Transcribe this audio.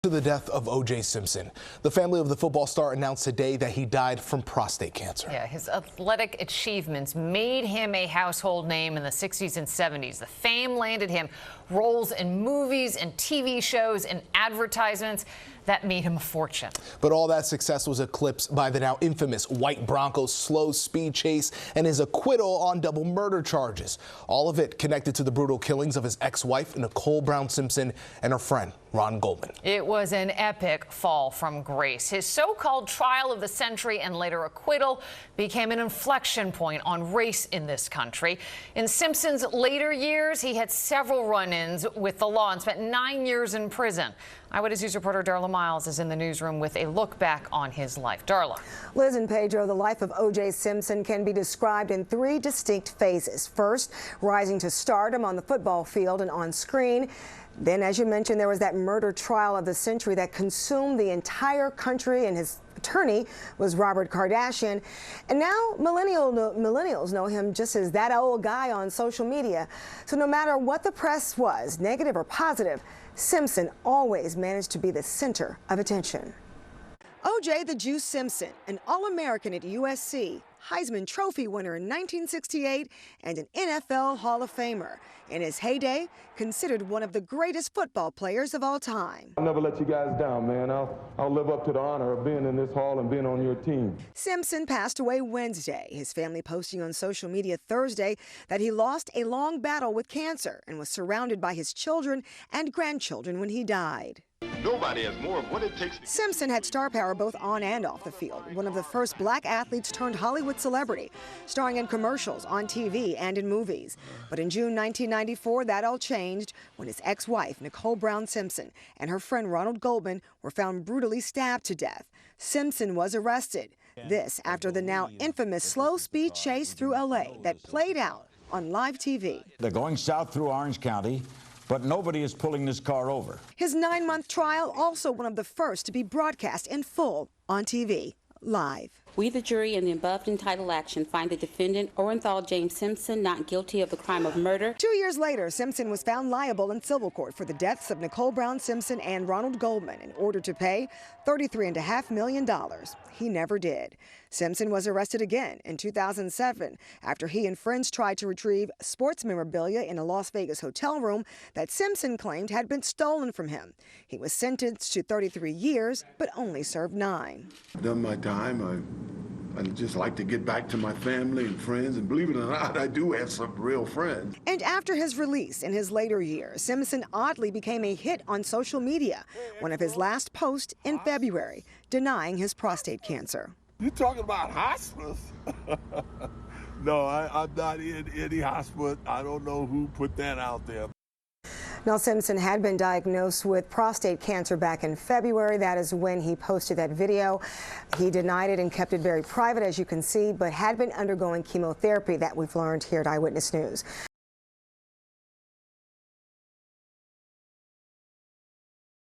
To the death of O.J. Simpson. The family of the football star announced today that he died from prostate cancer. Yeah, his athletic achievements made him a household name in the 60s and 70s. The fame landed him roles in movies and TV shows and advertisements that made him a fortune. But all that success was eclipsed by the now infamous white Bronco's slow speed chase and his acquittal on double murder charges. All of it connected to the brutal killings of his ex-wife, Nicole Brown Simpson, and her friend, Ron Goldman. It was an epic fall from grace. His so-called trial of the century and later acquittal became an inflection point on race in this country. In Simpson's later years, he had several run-ins with the law and spent 9 years in prison. Eyewitness News reporter Darla Miles is in the newsroom with a look back on his life. Darla. Liz and Pedro, the life of O.J. Simpson can be described in 3 distinct phases. First, rising to stardom on the football field and on screen. Then, as you mentioned, there was that murder trial of the century that consumed the entire country, and his attorney was Robert Kardashian. And now millennials know him just as that old guy on social media. So no matter what the press was, negative or positive, Simpson always managed to be the center of attention. O.J. the Juice Simpson, an All-American at USC, Heisman Trophy winner in 1968, and an NFL Hall of Famer. In his heyday, considered one of the greatest football players of all time. I'll never let you guys down, man. I'll live up to the honor of being in this hall and being on your team. Simpson passed away Wednesday, his family posting on social media Thursday that he lost a long battle with cancer and was surrounded by his children and grandchildren when he died. Nobody has more of what it takes. Simpson had star power both on and off the field, one of the first black athletes turned Hollywood celebrity, starring in commercials, on TV, and in movies. But in June 1994, that all changed when his ex-wife, Nicole Brown Simpson, and her friend Ronald Goldman were found brutally stabbed to death. Simpson was arrested. This after the now infamous slow-speed chase through L.A. that played out on live TV. They're going south through Orange County, but nobody is pulling this car over. His 9-month trial, also one of the first to be broadcast in full on TV, live. We, the jury, in the above entitled action, find the defendant, Orenthal James Simpson, not guilty of the crime of murder. 2 years later, Simpson was found liable in civil court for the deaths of Nicole Brown Simpson and Ronald Goldman and ordered to pay $33.5 million. He never did. Simpson was arrested again in 2007 after he and friends tried to retrieve sports memorabilia in a Las Vegas hotel room that Simpson claimed had been stolen from him. He was sentenced to 33 years, but only served 9. I've done my time. I'd just like to get back to my family and friends, and believe it or not, I do have some real friends. And after his release in his later years, Simpson oddly became a hit on social media, one of his last posts in February, denying his prostate cancer. You talking about hospice? No, I'm not in any hospice. I don't know who put that out there. Now, Simpson had been diagnosed with prostate cancer back in February. That is when he posted that video. He denied it and kept it very private, as you can see, but had been undergoing chemotherapy that we've learned here at Eyewitness News.